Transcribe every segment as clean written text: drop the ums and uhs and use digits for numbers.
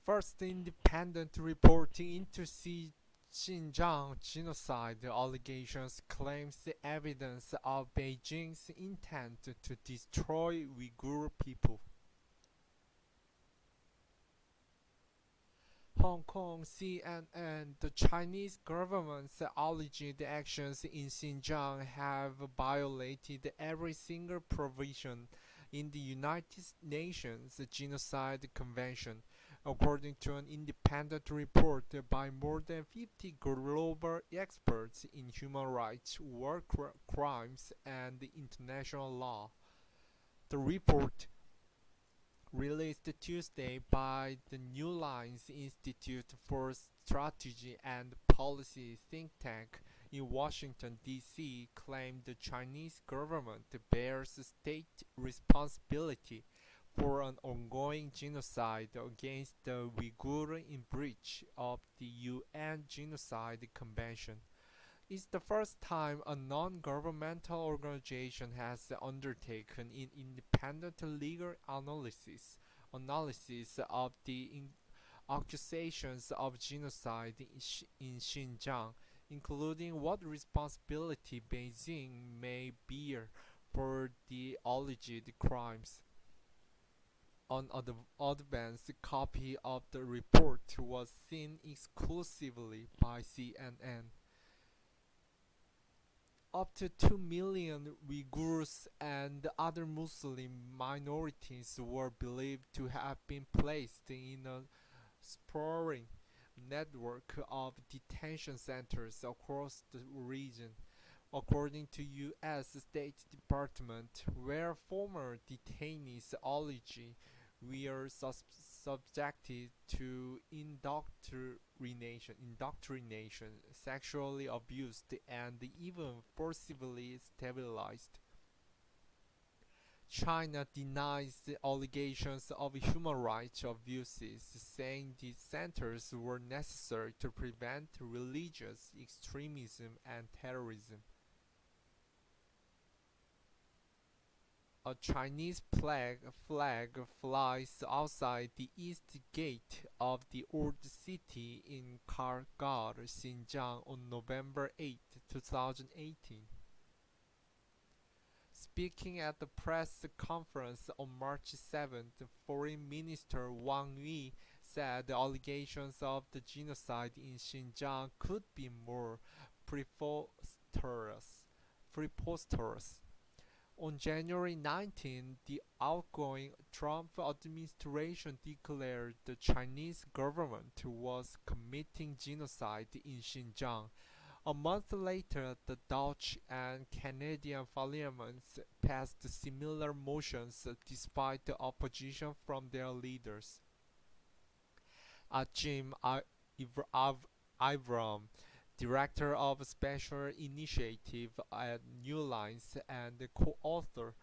First independent report into Xinjiang genocide allegations claims the evidence of Beijing's intent to destroy Uyghur people. Hong Kong CNN: The Chinese government's alleged actions in Xinjiang have violated every single provision in the United Nations Genocide Convention, according to an independent report by more than 50 global experts in human rights, war crimes, and international law. The report, released Tuesday by the New Lines Institute for Strategy and Policy think tank in Washington, D.C., claimed the Chinese government bears state responsibility for an ongoing genocide against the Uyghur in breach of the UN Genocide Convention. It's the first time a non-governmental organization has undertaken an independent legal analysis of the accusations of genocide in Xinjiang, including what responsibility Beijing may bear for the alleged crimes. An advanced copy of the report was seen exclusively by CNN. Up to 2 million Uyghurs and other Muslim minorities were believed to have been placed in a sprawling network of detention centers across the region, according to U.S. State Department, where former detainees allegedly were subjected to indoctrination, sexually abused, and even forcibly sterilized. China denies the allegations of human rights abuses, saying these centers were necessary to prevent religious extremism and terrorism. A Chinese flag flies outside the east gate of the old city in Kargar, Xinjiang on November 8, 2018. Speaking at the press conference on March 7th, Foreign Minister Wang Yi said the allegations of the genocide in Xinjiang could be more preposterous. On January 19, the outgoing Trump administration declared the Chinese government was committing genocide in Xinjiang. A month later, the Dutch and Canadian parliaments passed similar motions despite the opposition from their leaders. Jim Ivram, director of Special Initiative at New Lines and the co-author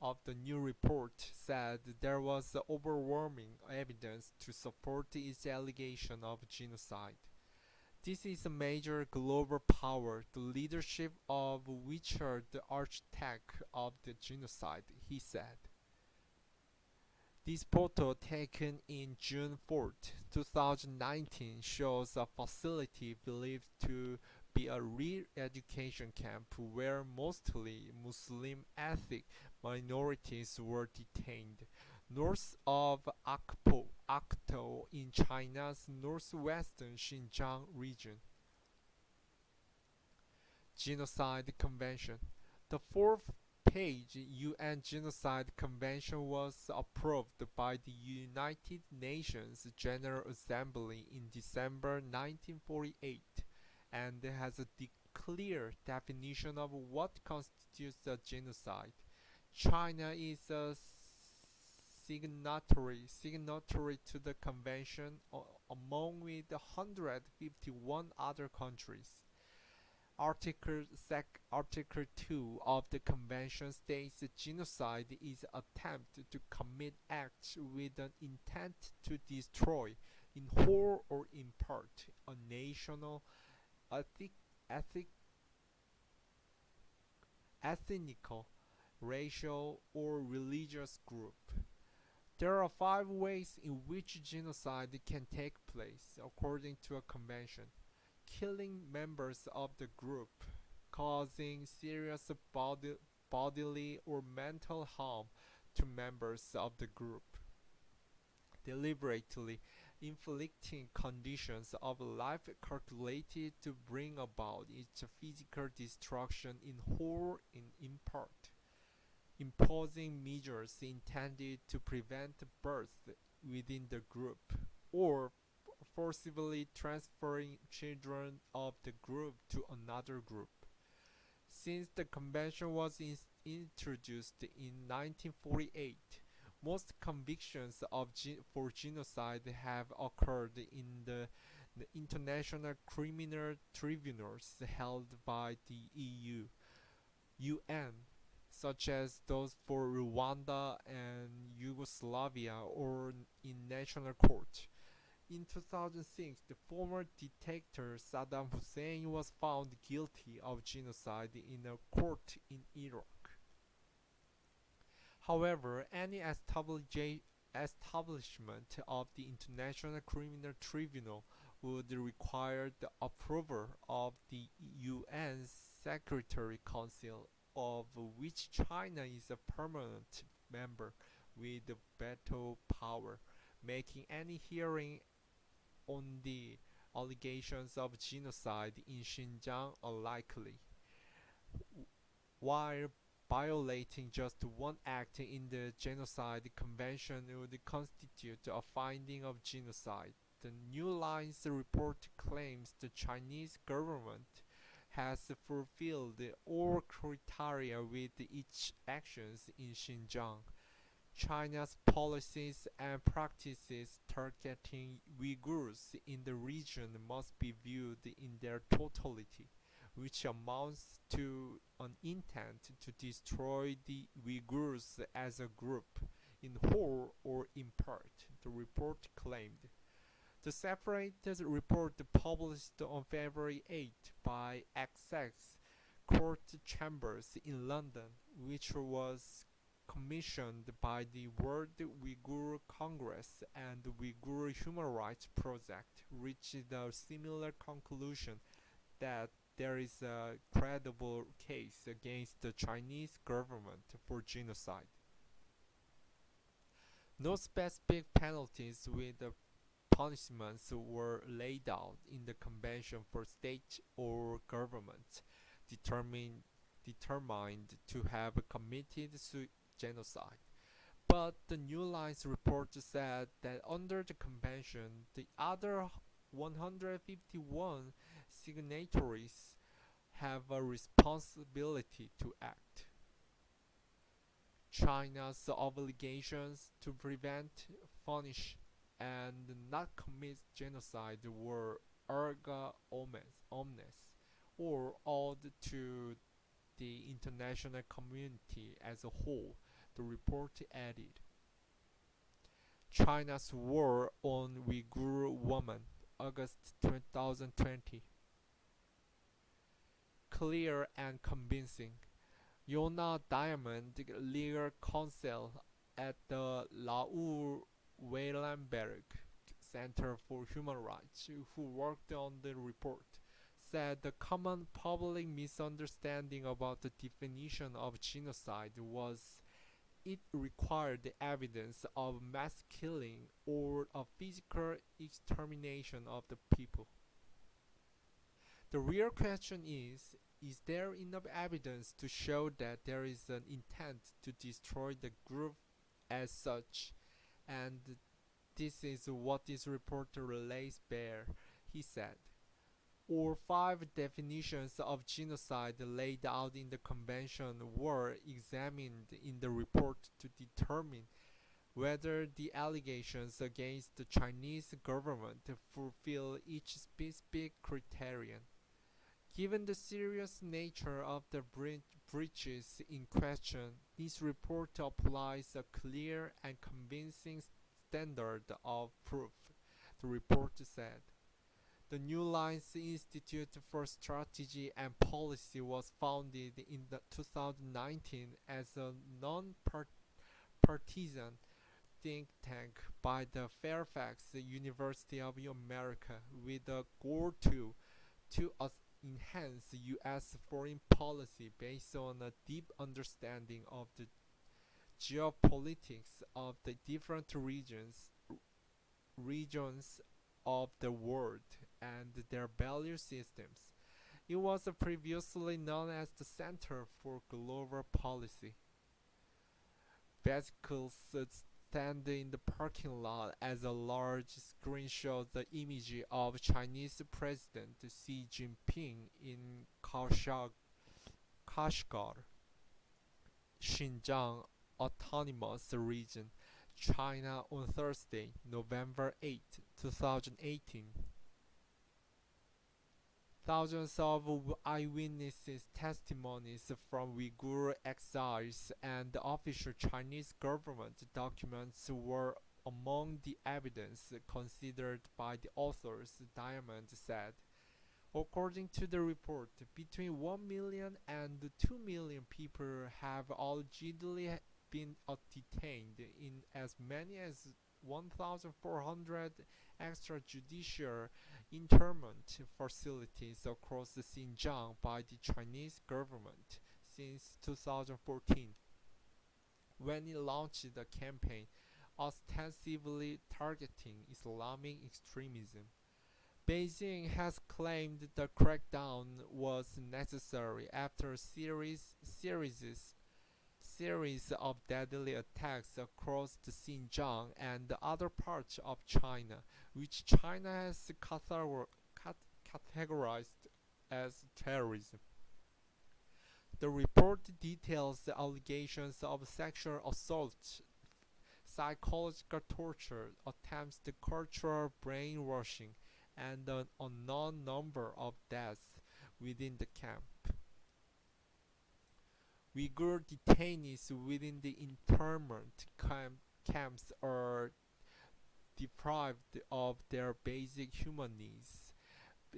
of the new report, said there was overwhelming evidence to support its allegation of genocide. This is a major global power, the leadership of which are the architect of the genocide, he said. This photo, taken in June 4, 2019, shows a facility believed to be a re-education camp where mostly Muslim ethnic minorities were detained, north of Akto in China's northwestern Xinjiang region. Genocide Convention. The fourth page UN Genocide Convention was approved by the United Nations General Assembly in December 1948 and has a clear definition of what constitutes a genocide. China is a signatory to the convention among with 151 other countries. Article 2 of the Convention states that genocide is an attempt to commit acts with an intent to destroy, in whole or in part, a national, ethnic, ethnical, racial, or religious group. There are five ways in which genocide can take place, according to a convention: killing members of the group, causing serious bodily or mental harm to members of the group, deliberately inflicting conditions of life calculated to bring about its physical destruction in whole and in part, imposing measures intended to prevent birth within the group, or forcibly transferring children of the group to another group. Since the convention was introduced in 1948, most convictions for genocide have occurred in the international criminal tribunals held by the EU, UN, such as those for Rwanda and Yugoslavia, or in national court. In 2006, the former dictator Saddam Hussein was found guilty of genocide in a court in Iraq. However, any establishment of the International Criminal Tribunal would require the approval of the UN Security Council, of which China is a permanent member with veto power, making any hearing on the allegations of genocide in Xinjiang unlikely. While violating just one act in the Genocide Convention would constitute a finding of genocide, the New Lines report claims the Chinese government has fulfilled all criteria with its actions in Xinjiang. China's policies and practices targeting Uyghurs in the region must be viewed in their totality, which amounts to an intent to destroy the Uyghurs as a group, in whole or in part, the report claimed. The separated report published on February 8 by Essex Court Chambers in London, which was commissioned by the World Uyghur Congress and the Uyghur Human Rights Project, reached a similar conclusion that there is a credible case against the Chinese government for genocide. No specific penalties with punishments were laid out in the convention for states or governments determined to have committed genocide. But the New Lines report said that under the convention, the other 151 signatories have a responsibility to act. China's obligations to prevent, punish, and not commit genocide were erga omnes, or owed to the international community as a whole, the report added. China's War on Uyghur Women, August 2020. Clear and convincing. Yona Diamond, legal counsel at the Raoul Wallenberg Center for Human Rights, who worked on the report, said the common public misunderstanding about the definition of genocide was it required the evidence of mass killing or a physical extermination of the people. The real question is there enough evidence to show that there is an intent to destroy the group as such? And this is what this report lays bare, he said. All five definitions of genocide laid out in the convention were examined in the report to determine whether the allegations against the Chinese government fulfill each specific criterion. Given the serious nature of the breaches in question, this report applies a clear and convincing standard of proof, the report said. The New Lines Institute for Strategy and Policy was founded in 2019 as a non-partisan think tank by the Fairfax University of America with a goal to enhance U.S. foreign policy based on a deep understanding of the geopolitics of the different regions of the world and their value systems. It was previously known as the Center for Global Policy. Bicycles stand in the parking lot as a large screen shows the image of Chinese President Xi Jinping in Kashgar, Xinjiang Autonomous Region, China on Thursday, November 8, 2018. Thousands of eyewitnesses' testimonies from Uyghur exiles and official Chinese government documents were among the evidence considered by the authors, Diamond said. According to the report, between 1 million and 2 million people have allegedly been detained in as many as 1,400 extrajudicial internment facilities across Xinjiang by the Chinese government since 2014, when it launched a campaign ostensibly targeting Islamic extremism. Beijing has claimed the crackdown was necessary after series of deadly attacks across the Xinjiang and other parts of China, which China has categorized as terrorism. The report details the allegations of sexual assault, psychological torture, attempts to cultural brainwashing, and an unknown number of deaths within the camp. Uyghur detainees within the internment camps are deprived of their basic human needs,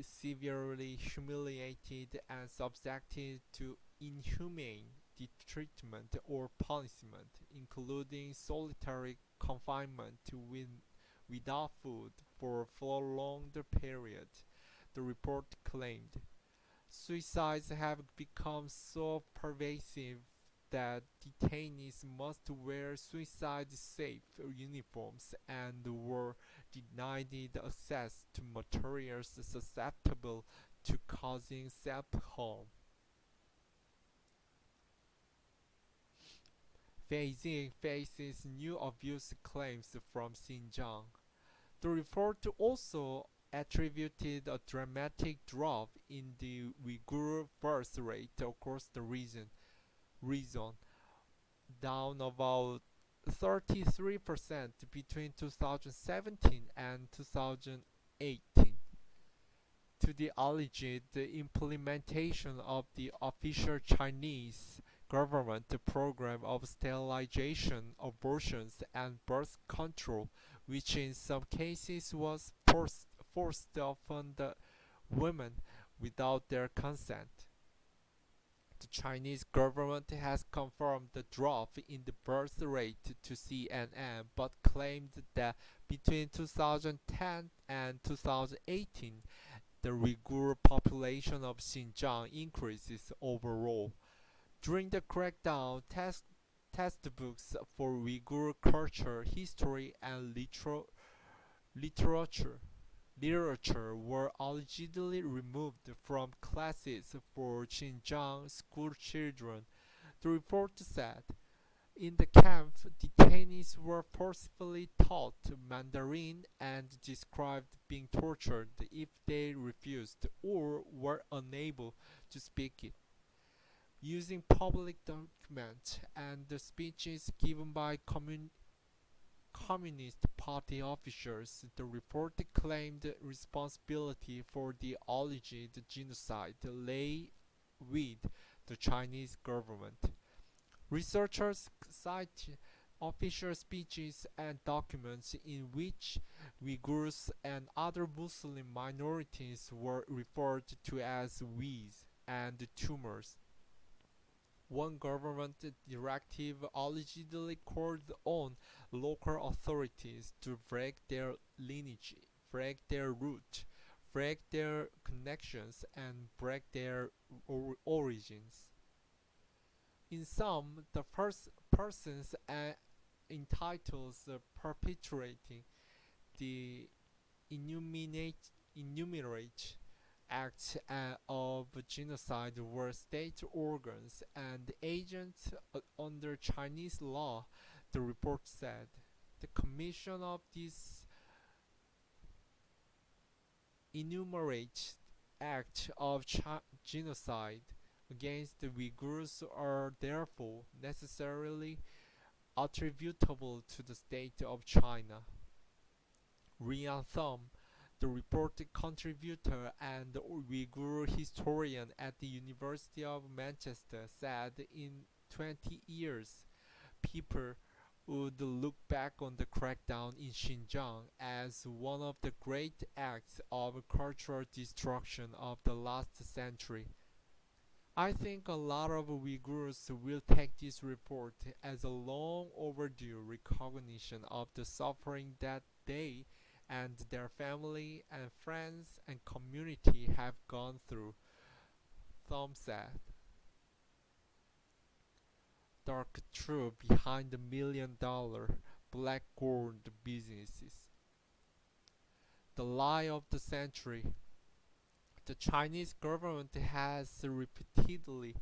severely humiliated and subjected to inhumane treatment or punishment, including solitary confinement without food for a prolonged period, the report claimed. Suicides have become so pervasive that detainees must wear suicide-safe uniforms and were denied access to materials susceptible to causing self-harm. Beijing faces new abuse claims from Xinjiang. The report also attributed a dramatic drop in the Uyghur birth rate across the region, down about 33% between 2017 and 2018, to the alleged implementation of the official Chinese government program of sterilization, abortions, and birth control, which in some cases was forced upon the women without their consent. The Chinese government has confirmed the drop in the birth rate to CNN, but claimed that between 2010 and 2018, the Uyghur population of Xinjiang increases overall. During the crackdown, textbooks for Uyghur culture, history, and literature were allegedly removed from classes for Xinjiang school children, the report said. In the camp, detainees were forcibly taught Mandarin and described being tortured if they refused or were unable to speak it. Using public documents and the speeches given by Communist Party officials, the report claimed responsibility for the alleged genocide lay with the Chinese government. Researchers cite official speeches and documents in which Uyghurs and other Muslim minorities were referred to as Uyghurs and tumors. One government directive allegedly called on local authorities to break their lineage, break their root, break their connections, and break their origins. In sum, the first persons entitled perpetrating the enumerate acts of genocide were state organs and agents under Chinese law, the report said. The commission of these enumerate acts of genocide against the Uyghurs are therefore necessarily attributable to the state of China. Rian Thom, the reported contributor and Uyghur historian at the University of Manchester, said in 20 years, people would look back on the crackdown in Xinjiang as one of the great acts of cultural destruction of the last century. I think a lot of Uyghurs will take this report as a long overdue recognition of the suffering that they and their family and friends and community have gone through, Thom said. Dark truth behind the $1 million black gold businesses. The lie of the century. The Chinese government has repeatedly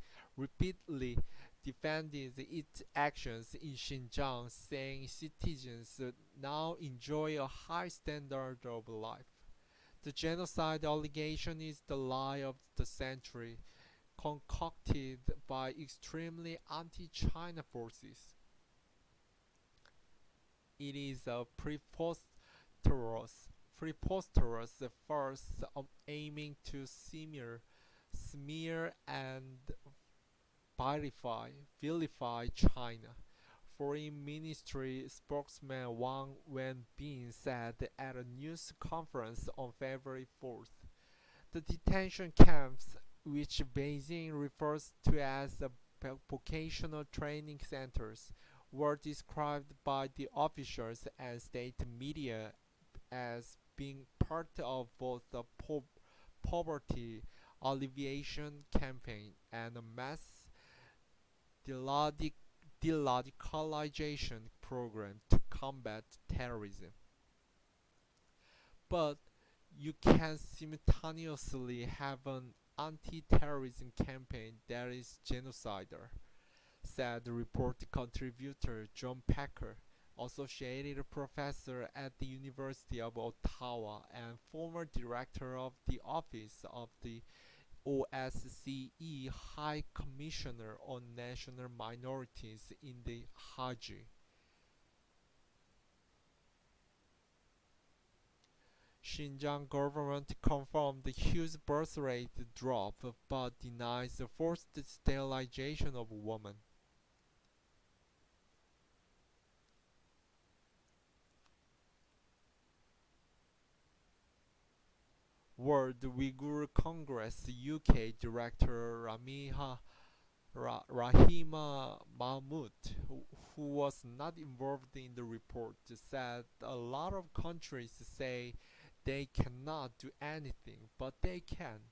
defended its actions in Xinjiang, saying citizens now enjoy a high standard of life. The genocide allegation is the lie of the century, concocted by extremely anti-China forces. It is a preposterous farce aiming to smear and vilify China. Foreign Ministry spokesman Wang Wenbin said at a news conference on February 4th. The detention camps, which Beijing refers to as the vocational training centers, were described by the officials and state media as being part of both the poverty alleviation campaign and a mass deradicalization program to combat terrorism. But you can simultaneously have an anti-terrorism campaign that is genocidal, said report contributor John Packer, associate professor at the University of Ottawa and former director of the Office of the OSCE High Commissioner on National Minorities in the Haji. Xinjiang government confirmed the huge birth rate drop but denies the forced sterilization of women. World Uyghur Congress UK Director Rahima Mahmood, who was not involved in the report, said a lot of countries say they cannot do anything, but they can.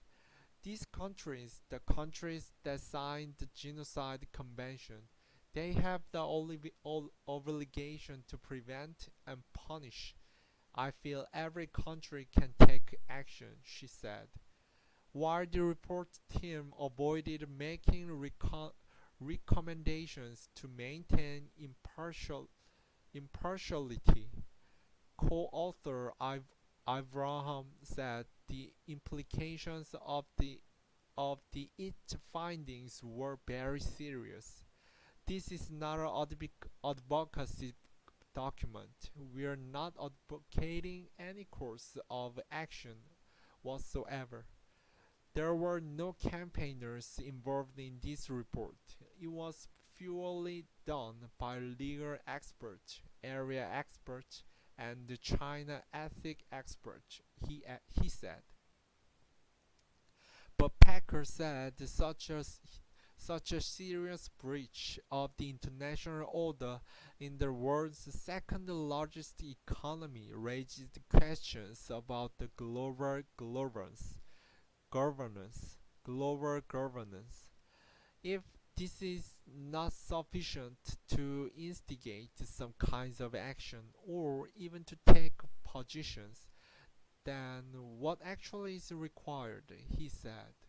These countries, the countries that signed the Genocide Convention, they have the obligation to prevent and punish. I feel every country can take action, she said. While the report team avoided making recommendations to maintain impartiality, co-author Abraham said the implications of its findings were very serious. This is not an advocacy document. We are not advocating any course of action whatsoever. There were no campaigners involved in this report. It was purely done by legal experts, area experts, and the China ethic experts, he said. But Packer said Such a serious breach of the international order in the world's second largest economy raises questions about the governance, global governance. If this is not sufficient to instigate some kinds of action or even to take positions, then what actually is required? He said.